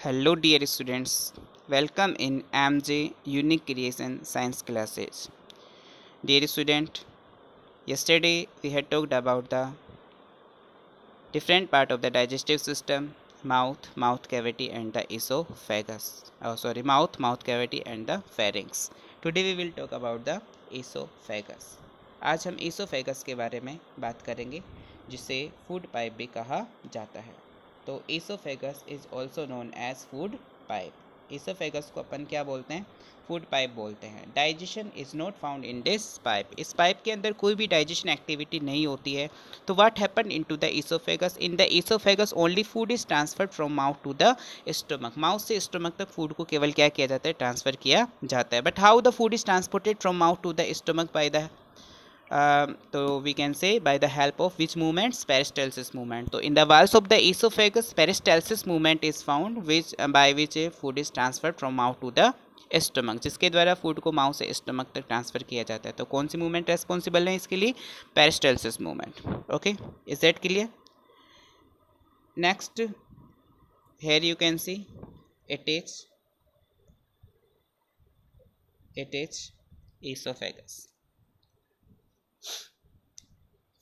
Hello dear students, welcome in AMJ Unique Creation Science classes. Dear student, yesterday we had talked about the different part of the digestive system, mouth cavity and the esophagus. Mouth cavity and the pharynx. Today we will talk about the esophagus. आज हम esophagus के बारे में बात करेंगे जिसे food pipe भी कहा जाता है. तो esophagus is also known as food pipe. esophagus को अपन क्या बोलते हैं? फूड पाइप बोलते हैं. Digestion is not found in this pipe. इस पाइप के अंदर कोई भी डाइजेशन एक्टिविटी नहीं होती है. तो what happen in to the esophagus? In the esophagus only food is transferred from mouth to the stomach. Mouth से स्टमक तक फूड को केवल क्या किया जाता है? ट्रांसफर किया जाता है. But how the food is transported from mouth to the stomach by the so we can say by the help of which movements? Peristalsis movement. So in the walls of the esophagus, peristalsis movement is found which by which food is transferred from mouth to the stomach, जिसके द्वारा food को mouth से stomach तक transfer किया जाता है. तो कौन सी मूवमेंट रेस्पॉन्सिबल है इसके लिए? Peristalsis movement. Okay, is that clear? Next, here you can see it is esophagus.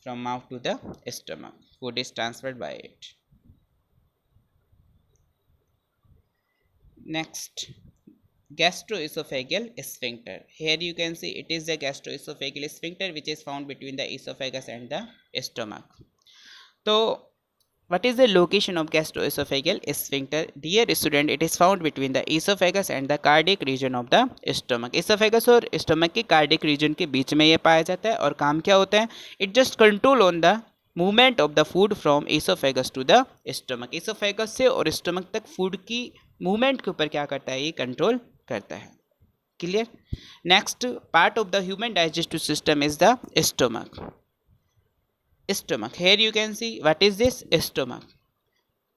From mouth to the stomach, food is transferred by it. Next, gastroesophageal sphincter. Here you can see it is the gastroesophageal sphincter which is found between the esophagus and the stomach. So what is the location of gastroesophageal sphincter? Dear student, it is found between the esophagus and the cardiac region of the stomach. esophagus और stomach के cardiac region के बीच में ये पाया जाता है. और काम क्या होता है? It just control on the movement of the food from esophagus to the stomach. esophagus से और stomach तक food की movement के ऊपर क्या करता है? ये control करता है. Clear? Next part of the human digestive system is the stomach. Stomach. Here you can see what is this? Stomach.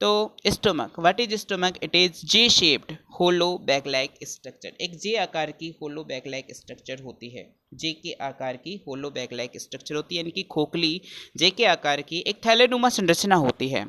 तो stomach, what is stomach? It is J shaped hollow bag like structure. एक J आकार की होलो bag like structure होती है. जे के आकार की होलो bag like structure होती है, यानी कि खोखली जे के आकार की एक थैलेनुमा संरचना होती है.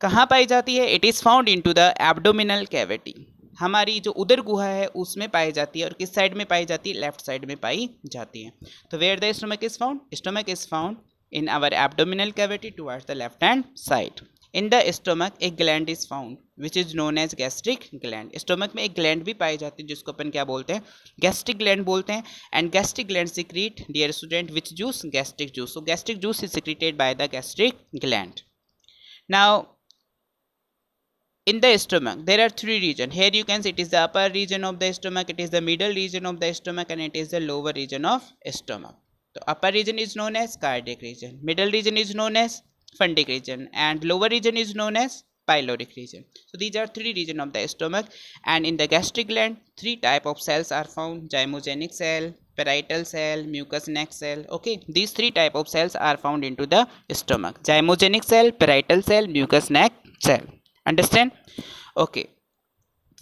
कहाँ पाई जाती है? It is found into the abdominal cavity. हमारी जो उदर गुहा है उसमें पाई जाती है. और किस साइड में पाई जाती है? लेफ्ट साइड में पाई जाती है. तो where the stomach is found? Stomach is found in our abdominal cavity towards the left hand side. In the stomach एक gland is found which is known as gastric gland. stomach में एक gland भी पाई जाती है जिसको अपन क्या बोलते हैं? gastric gland बोलते हैं. and gastric gland secrete, dear student, which juice? gastric juice. so gastric juice is secreted by the gastric gland. Now in the stomach there are three regions. Here you can see it is the upper region of the stomach, it is the middle region of the stomach, and it is the lower region of stomach. So upper region is known as cardiac region, middle region is known as fundic region, and lower region is known as pyloric region. So these are three regions of the stomach. And in the gastric gland, three type of cells are found: zymogenic cell, parietal cell, mucous neck cell. Okay, these three type of cells are found into the stomach: zymogenic cell, parietal cell, mucous neck cell. Understand? Okay,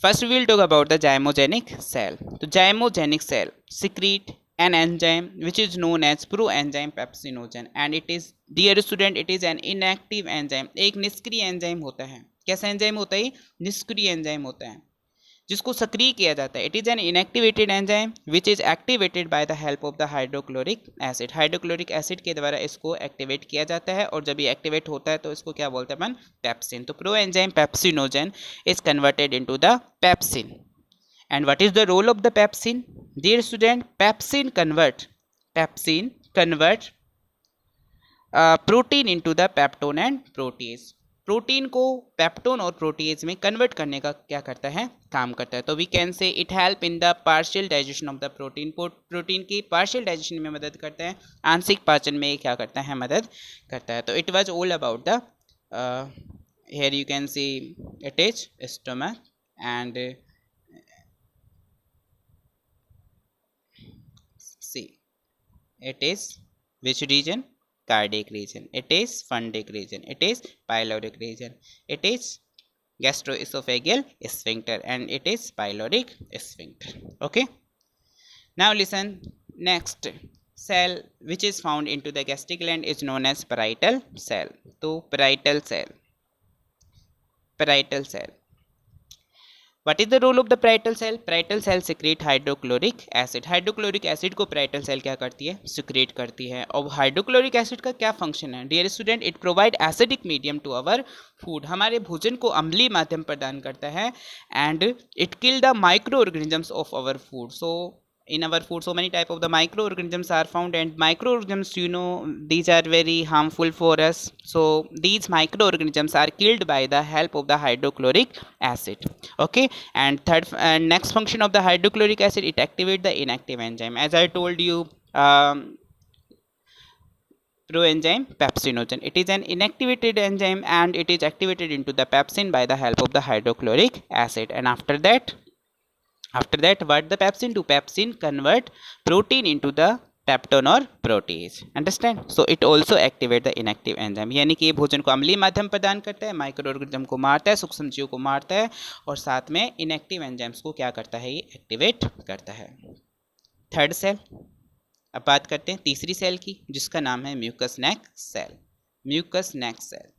first we will talk about the zymogenic cell. The zymogenic cell secrete an enzyme which is known as proenzyme pepsinogen, and it is, dear student, it is an inactive enzyme. एक निष्क्रिय enzyme होता है. कैसा enzyme होता है? निष्क्रिय enzyme होता है जिसको सक्रिय किया जाता है. It is an inactivated enzyme which is activated by the help of the hydrochloric acid. Hydrochloric acid के द्वारा इसको एक्टिवेट किया जाता है. और जब ये एक्टिवेट होता है तो इसको क्या बोलते हैं अपन? पेप्सिन. तो pro enzyme pepsinogen is converted into the pepsin. And what is the role of the pepsin? Dear student, pepsin convert protein into the peptone and protease. Protein को पेप्टोन और प्रोटीज में कन्वर्ट करने का क्या करता है? काम करता है. तो we can say it help in the partial digestion of the protein. Protein की पार्शियल डाइजेशन में मदद करता है. आंशिक पाचन में क्या करता है? मदद करता है. तो it was all about the here you can see it is stomach. And see, it is which region? Cardiac region, it is fundic region, it is pyloric region, it is gastroesophageal sphincter, and it is pyloric sphincter. Okay, now listen. Next cell which is found into the gastric gland is known as parietal cell. So parietal cell What is the role of the parietal cell? Parietal cell secrete hydrochloric acid. Hydrochloric acid को parietal cell क्या करती है? Secrete करती है. और hydrochloric acid का क्या function है? Dear student, it provide acidic medium to our food. हमारे भोजन को अम्लीय माध्यम प्रदान करता है. And it kill the microorganisms of our food. So in our food so many type of the microorganisms are found, and microorganisms, you know, these are very harmful for us. So these microorganisms are killed by the help of the hydrochloric acid. Okay. And third and next function of the hydrochloric acid, it activate the inactive enzyme, as I told you. Proenzyme pepsinogen, it is an inactivated enzyme and it is activated into the pepsin by the help of the hydrochloric acid. And after that what the pepsin do? Pepsin convert protein into the peptone और protease. Understand. So it also activate the inactive enzyme, यानी कि ये भोजन को अम्लीय माध्यम प्रदान करता है, माइक्रो ऑर्गेनिज्म को मारता है, सूक्ष्म जीव को मारता है, और साथ में इनएक्टिव एंजाइम्स को क्या करता है? ये एक्टिवेट करता है. Third cell. अब बात करते हैं तीसरी सेल की, जिसका नाम है mucus neck cell. Mucus neck cell.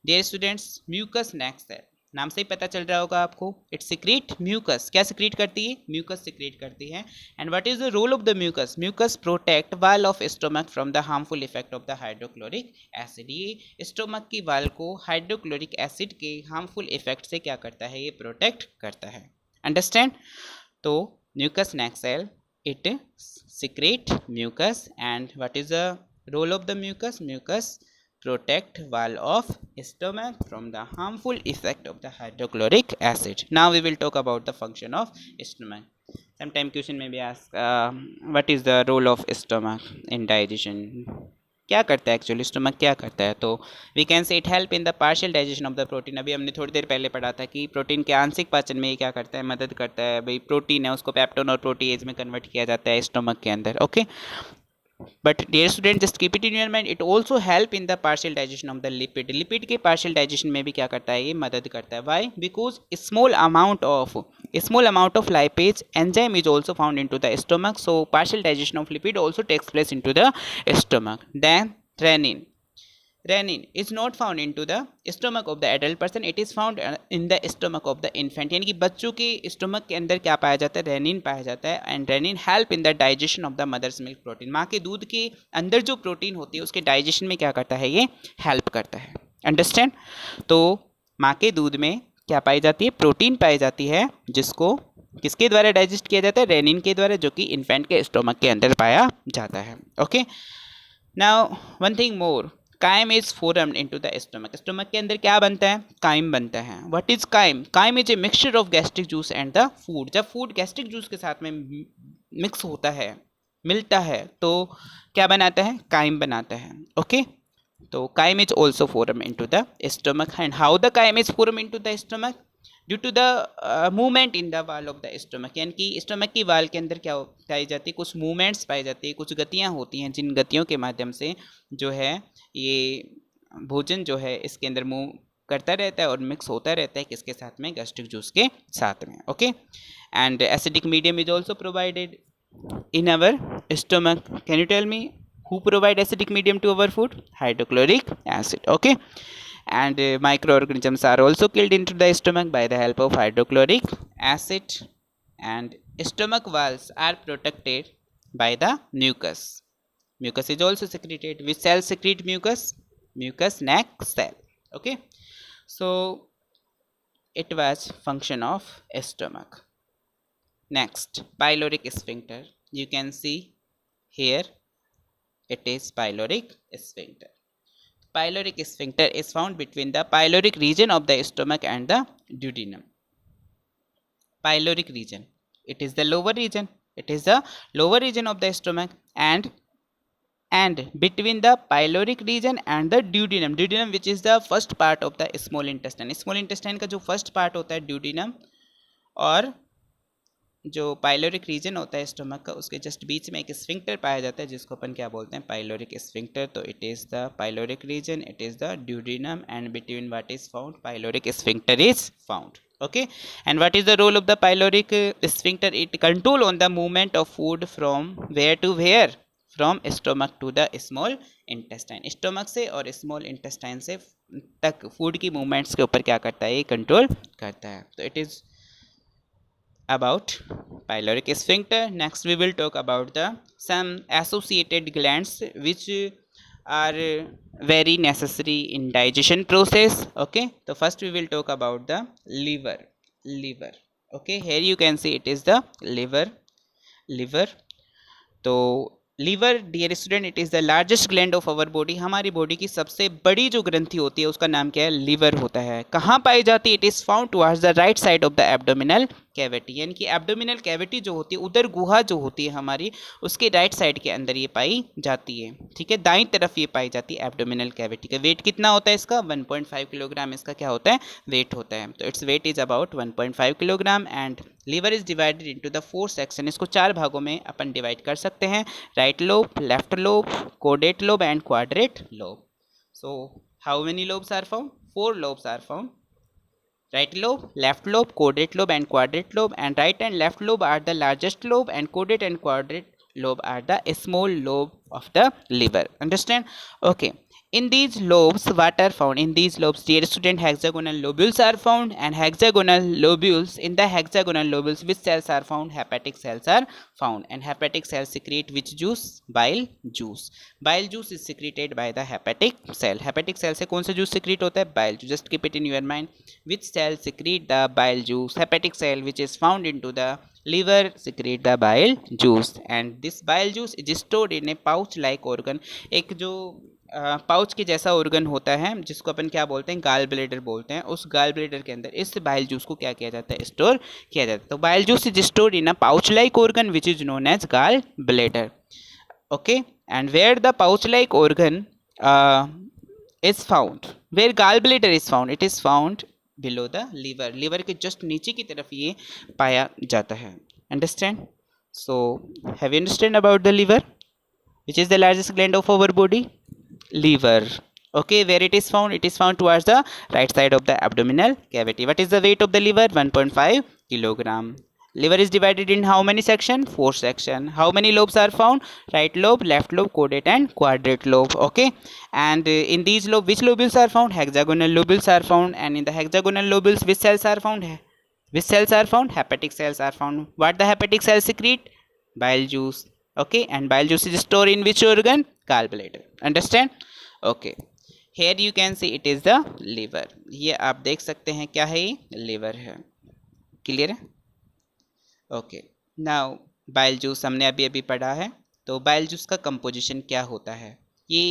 Dear students, mucus neck cell नाम से ही पता चल रहा होगा आपको. It secrete mucus. क्या सिक्रीट करती है? म्यूकस सिक्रीट करती है. And what is the role of the mucus? Mucus protect wall of stomach from the harmful effect of the hydrochloric acid. ये स्टोमक की वाल को हाइड्रोक्लोरिक एसिड के harmful effect से क्या करता है? ये प्रोटेक्ट करता है. अंडरस्टैंड. तो mucus neck cell, it secrete mucus. And what is the role of the mucus? Mucus protect wall of stomach from the harmful effect of the hydrochloric acid. Now we will talk about the function of stomach. Sometime question may be asked, what is the role of stomach in digestion? क्या करता है actually stomach? क्या करता है? तो we can say it help in the partial digestion of the protein. अभी हमने थोड़ी देर पहले पढ़ा था कि प्रोटीन के आंशिक पाचन में ये क्या करता है? मदद करता है. भाई प्रोटीन है, उसको पेप्टोन और प्रोटीएज में कन्वर्ट किया जाता है स्टोमक के अंदर. Okay. But dear student, just keep it in your mind, it also help in the partial digestion of the lipid. Lipid के पार्शियल डाइजेशन में भी क्या करता है? ये मदद करता है. Why? Because small amount of lipase enzyme is also found into the stomach. So partial digestion of lipid also takes place into the stomach. Then renin is not found into the stomach of the adult person. It is found in the stomach of the infant. यानी कि बच्चों के stomach के अंदर क्या पाया जाता है? रेनिन पाया जाता है. And rennin help in the digestion of the mother's milk protein. माँ के दूध के अंदर जो प्रोटीन होती है उसके डाइजेशन में क्या करता है? ये हेल्प करता है. अंडरस्टैंड. तो माँ के दूध में क्या पाई जाती है? प्रोटीन पाई जाती है, जिसको किसके द्वारा डाइजेस्ट किया जाता है? रेनिन के द्वारा, जो कि इन्फेंट के स्टोमक के अंदर पाया जाता है. Okay. Now one thing more, chyme is formed into the stomach. Stomach के अंदर क्या बनता है? काइम बनता है. What is chyme? Chyme is a mixture of gastric juice and the food. जब फूड गैस्ट्रिक जूस के साथ में मिक्स होता है, मिलता है, तो क्या बनाता है? काइम बनाता है. ओके. तो chyme is also form into the stomach. And how the chyme is form into the stomach? Due to the movement in the wall of the stomach. यानी कि स्टोमक की वाल के अंदर क्या पाई जाती है? कुछ मूवमेंट्स पाई जाती है, कुछ गतियाँ होती हैं, जिन गतियों के माध्यम से जो है ये भोजन जो है इसके अंदर मूव करता रहता है और मिक्स होता रहता है. किसके साथ में? गैस्ट्रिक जूस के साथ में. Okay. And acidic medium is also provided in our stomach. Can you tell me who provide acidic medium to our food? Hydrochloric acid. Okay. And microorganisms are also killed into the stomach by the help of hydrochloric acid. And stomach walls are protected by the mucus. Mucus is also secreted. Which cell secrete mucus? Mucus neck cell. Okay. So it was function of stomach. Next, pyloric sphincter. You can see here it is pyloric sphincter. Pyloric sphincter is found between the pyloric region of the stomach and the duodenum. Pyloric region, it is the lower region. It is the lower region of the stomach, and between the pyloric region and the duodenum. Duodenum, which is the first part of the small intestine. Small intestine का जो first part होता है duodenum, और जो pyloric reason होता है stomach का, उसके जस्ट बीच में एक स्फिंक्टर पाया जाता है, जिसको अपन क्या बोलते हैं? Pyloric sphincter. तो it is the pyloric region, it is the duodenum, and between what is found? Pyloric sphincter is found. Okay. And what is the role of the pyloric sphincter? It control on the movement of food from where to where? From stomach to the small intestine. Stomach से और small intestine से तक food की movements के ऊपर क्या करता है? ये कंट्रोल करता है. तो it is about pyloric sphincter. Next we will talk about the some associated glands which are very necessary in digestion process. Okay, so first we will talk about the liver. Okay, here you can see it is the liver. तो liver dear student it is the largest gland of our body, हमारी body की सबसे बड़ी जो ग्रंथि होती है उसका नाम क्या है, लीवर होता है। कहाँ पाई जाती है, it is found towards the right side of the abdominal cavity, यानी कि एब्डोमिनल कैविटी जो होती है उधर गुहा जो होती है हमारी उसके राइट साइड के अंदर ये पाई जाती है। ठीक है, दाईं तरफ ये पाई जाती है एब्डोमिनल कैविटी का। वेट कितना होता है इसका, 1.5 किलोग्राम इसका क्या होता है, वेट होता है। तो its weight is about 1.5 kilogram and liver is divided into the 4 section. इसको 4 भागों में अपन डिवाइड कर सकते हैं, right lobe, left lobe, caudate lobe and quadrate lobe. So how many lobes are found, 4 lobes are found, right lobe, left lobe, caudate lobe and quadrate lobe, and right and left lobe are the largest lobe and caudate and quadrate lobe are the small lobe of the liver. Understand? Okay, in these lobes what are found, in these lobes dear student hexagonal lobules are found, and hexagonal lobules, in the hexagonal lobules which cells are found, hepatic cells are found, and hepatic cells secrete which juice, bile juice. Bile juice is secreted by the hepatic cell. hepatic cell से कौन सा juice secrete होता है, bile juice. just keep it in your mind, which cell secrete the bile juice, hepatic cell which is found into the liver secrete the bile juice, and this bile juice is stored in a pouch like organ. एक जो pouch के जैसा organ होता है जिसको अपन क्या बोलते हैं, गाल ब्लेडर बोलते हैं, उस गाल ब्लेडर के अंदर इस बाइल जूस को क्या किया जाता है, स्टोर किया जाता है। तो bile juice is stored in a pouch like organ which is known as gall bladder. Okay, and where the pouch like organ is found, where gall bladder is found, it is found below the liver, liver के just नीचे की तरफ ये पाया जाता है। Understand? So have you understand about the liver which is the largest gland of our body, liver. Okay, where it is found, it is found towards the right side of the abdominal cavity. What is the weight of the liver, 1.5 kilogram. Liver is divided in how many section, 4 section. How many lobes are found, right lobe, left lobe, caudate and quadrate lobe. Okay, and in these lobe which lobules are found, hexagonal lobules are found, and in the hexagonal lobules which cells are found, which cells are found, hepatic cells are found. What the hepatic cells secrete, bile juice. Okay, and bile juice is stored in which organ, gallbladder. Understand? Okay, here you can see it is the liver. ये आप देख सकते हैं क्या है, ये liver है। Clear है? ओके, नाउ बाइल जूस हमने अभी अभी पढ़ा है, तो बाइल जूस का कंपोजिशन क्या होता है, ये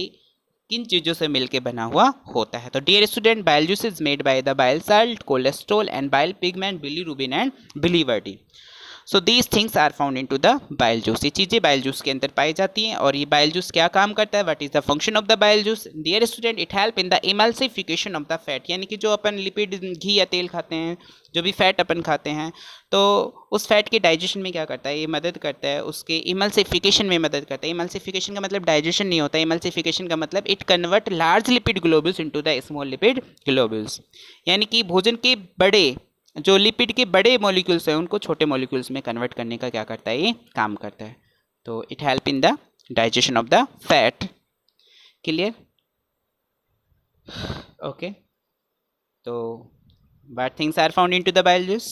किन चीज़ों से मिलके बना हुआ होता है। तो dear student, bile juice is made by the bile salt, cholesterol and bile pigment, bilirubin and biliverdin. So these things are found in to the bile juice, ये चीज़ें बाइल जूस के अंदर पाई जाती हैं। और ये बाइल जूस क्या काम करता है, what is the function of the bile juice, dear student, it help in the emulsification of the fat, यानी कि जो अपन लिपिड, घी या तेल खाते हैं, जो भी फैट अपन खाते हैं, तो उस फैट के डाइजेशन में क्या करता है, ये मदद करता है, उसके इमल्सिफिकेशन में मदद करता है। इमल्सिफिकेशन का मतलब डाइजेशन नहीं होता, इमल्सिफिकेशन का मतलब it convert large lipid globules into the small lipid globules, यानी कि भोजन के बड़े जो लिपिड के बड़े मॉलिक्यूल्स हैं उनको छोटे मॉलिक्यूल्स में कन्वर्ट करने का क्या करता है, ये काम करता है। तो it help in the digestion of the fat. Clear? Okay, तो what things are found into the bile juice,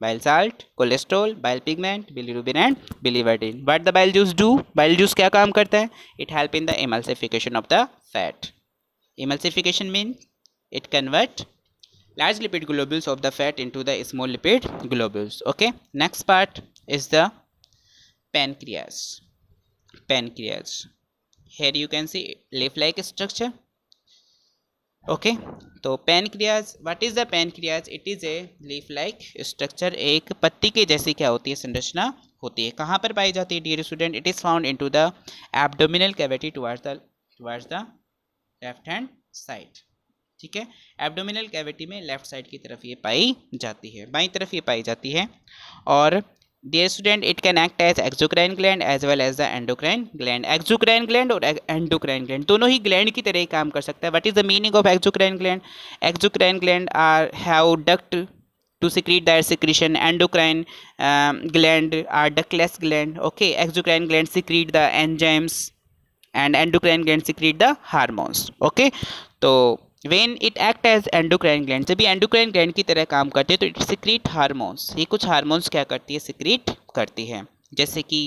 bile salt, cholesterol, bile pigment, bilirubin and biliverdin. What the bile juice do, bile juice क्या काम करता है, it help in the emulsification of the fat. Emulsification means it convert large lipid globules of the fat into the small lipid globules. Okay, next part is the pancreas. Pancreas, here you can see leaf like structure. Okay, तो pancreas, what is the pancreas, it is a leaf like structure, एक पत्ती के जैसी क्या होती है, संरचना होती है। कहाँ पर पाई जाती है dear student, it is found into the abdominal cavity towards the left hand side. ठीक है, एब्डोमिनल कैविटी में लेफ्ट साइड की तरफ ये पाई जाती है, बाईं तरफ ये पाई जाती है। और dear student, it can act as exocrine gland as well as the endocrine gland. Exocrine gland और एंडोक्राइन ग्लैंड दोनों ही ग्लैंड की तरह ही काम कर सकता है। What is the meaning of exocrine gland, exocrine gland are have duct to secrete their secretion, endocrine gland are ductless gland. Okay, exocrine gland secrete the enzymes and endocrine gland secrete the hormones. Okay, तो when it act as endocrine gland, जब ये endocrine gland की तरह काम करते हैं तो it secrete hormones, ये कुछ हार्मोन्स क्या करती है, सिक्रीट करती है, जैसे कि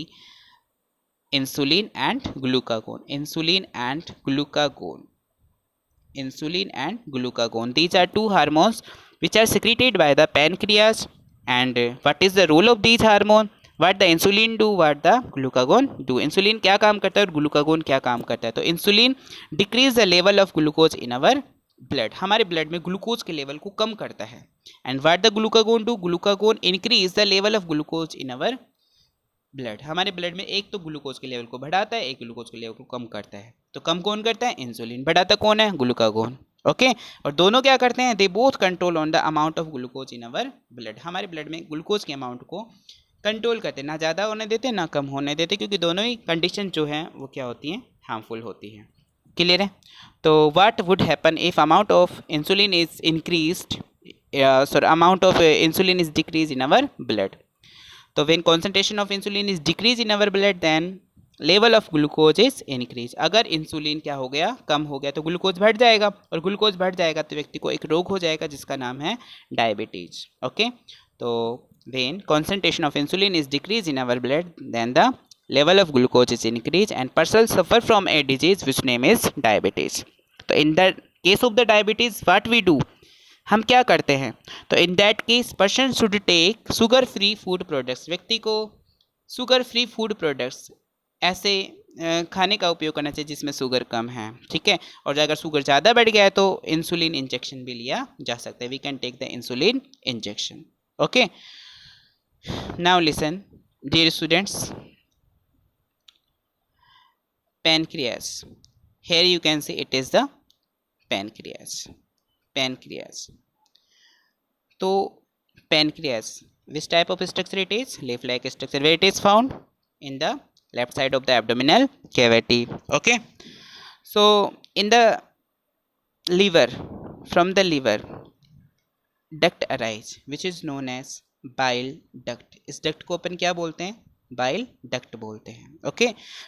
insulin and glucagon, insulin and glucagon, insulin and glucagon. These are two hormones which are secreted by the pancreas. And what is the role of these hormone? What the insulin do, what the glucagon do. Insulin क्या काम करता है और glucagon क्या काम करता है? तो insulin decrease the level of glucose in our blood, हमारे ब्लड में ग्लूकोज के लेवल को कम करता है. And what the glucagon do? Glucagon increase the level of glucose in our blood, हमारे ब्लड में एक तो ग्लूकोज के लेवल को बढ़ाता है, एक ग्लूकोज के लेवल को कम करता है. तो कम कौन करता है? इंसुलिन. बढ़ाता कौन है? ग्लूकागोन. ओके, और दोनों क्या करते हैं? They both control on the amount of glucose in our blood, हमारे ब्लड में ग्लूकोज के अमाउंट को कंट्रोल करते हैं, ना ज़्यादा होने देते ना कम होने देते, क्योंकि दोनों ही कंडीशन जो है वो क्या होती हैं? हार्मफुल होती है. क्लियर है? तो what would happen if amount of insulin is increased, sorry amount of insulin is decrease in our blood. तो when concentration of insulin is decrease in our blood then level of glucose is increase. अगर insulin क्या हो गया? कम हो गया, तो glucose बढ़ जाएगा, और ग्लूकोज बढ़ जाएगा तो व्यक्ति को एक रोग हो जाएगा जिसका नाम है डायबिटीज. ओके, तो when concentration of insulin is decrease in our blood then the level of glucose is increase and person suffer from a disease which name is diabetes. तो in the case of the diabetes what we do, हम क्या करते हैं? तो in that case person should take sugar free food products, व्यक्ति को sugar free food products ऐसे खाने का उपयोग करना चाहिए जिसमें शुगर कम है. ठीक है, और अगर शुगर ज़्यादा बढ़ गया है तो इंसुलिन इंजेक्शन भी लिया जा सकता है. We can take the insulin injection. Okay, now listen dear students, pancreas, here you can see it is the pancreas. Pancreas, तो pancreas which type of structure it is? Leaf like structure, where it is found? In the left side of the abdominal cavity. Okay, so in the liver, from the liver duct arise which is known as bile duct. इस duct को अपन क्या बोलते हैं? Bile duct बोलते हैं. Okay,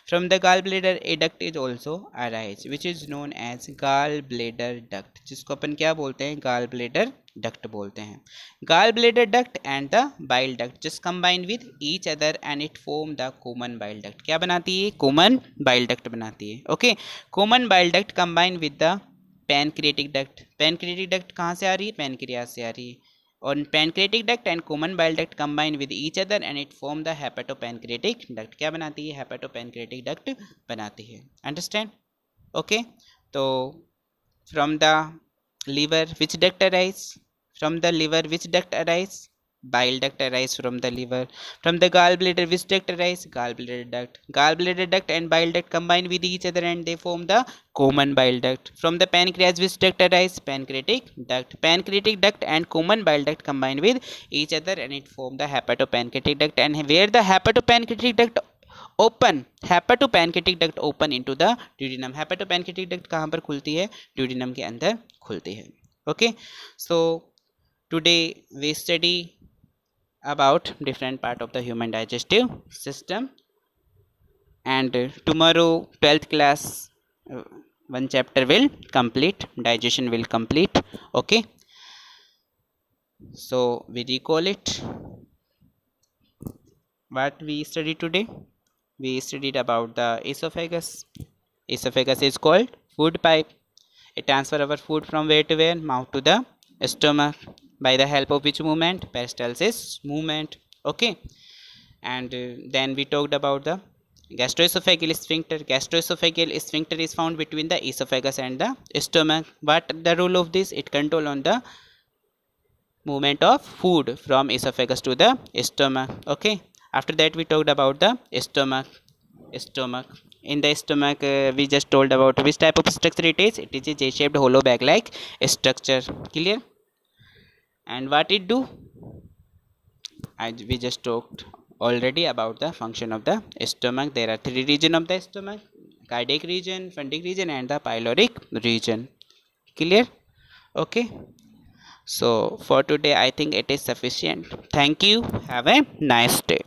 from the gall bladder a duct is also arise which is known as gall bladder duct, जिसको अपन क्या बोलते हैं? गाल ब्लेडर डक्ट बोलते हैं. गाल bladder duct and the bile duct just combine with each other and it form the common bile duct. क्या बनाती है? कॉमन बाइल डक्ट बनाती है. Okay, common bile duct combine with the pancreatic duct. Pancreatic duct कहाँ से आ रही है? Pancreas से आ रही है. और pancreatic duct and common bile duct combine with each other and it form the hepatopancreatic duct. क्या बनाती है? hepatopancreatic duct बनाती है. Understand? Okay, तो from the liver which duct arise? From the liver which duct arise? Bile duct arise from the liver. From the gallbladder which duct arise? Gallbladder duct. Gallbladder duct and bile duct combine with each other and they form the common bile duct. From the pancreas which duct arise? Pancreatic duct. Pancreatic duct and common bile duct combine with each other and it form the hepatopancreatic duct. And where the hepatopancreatic duct open, hepatopancreatic duct open into the duodenum. hepatopancreatic duct कहाँ पर खुलती है? duodenum के अंदर खुलती है. Okay, so today we study about different part of the human digestive system, and tomorrow 12th class one chapter will complete, digestion will complete. Okay, so we recall it. What we studied today? We studied about the esophagus. Esophagus is called food pipe. It transfer our food from where to where? Mouth to the stomach. By the help of which movement? Peristalsis movement. Okay, and then we talked about the gastroesophageal sphincter. Gastroesophageal sphincter is found between the esophagus and the stomach. What the role of this? It control on the movement of food from esophagus to the stomach. Okay, after that we talked about the stomach. In the stomach we just told about which type of structure it is. It is a J-shaped hollow bag like structure. Clear? And what it do? We just talked already about the function of the stomach. There are three regions of the stomach: cardiac region, pharyngeal region and the pyloric region. Clear? Okay, so for today I think it is sufficient. Thank you. Have a nice day.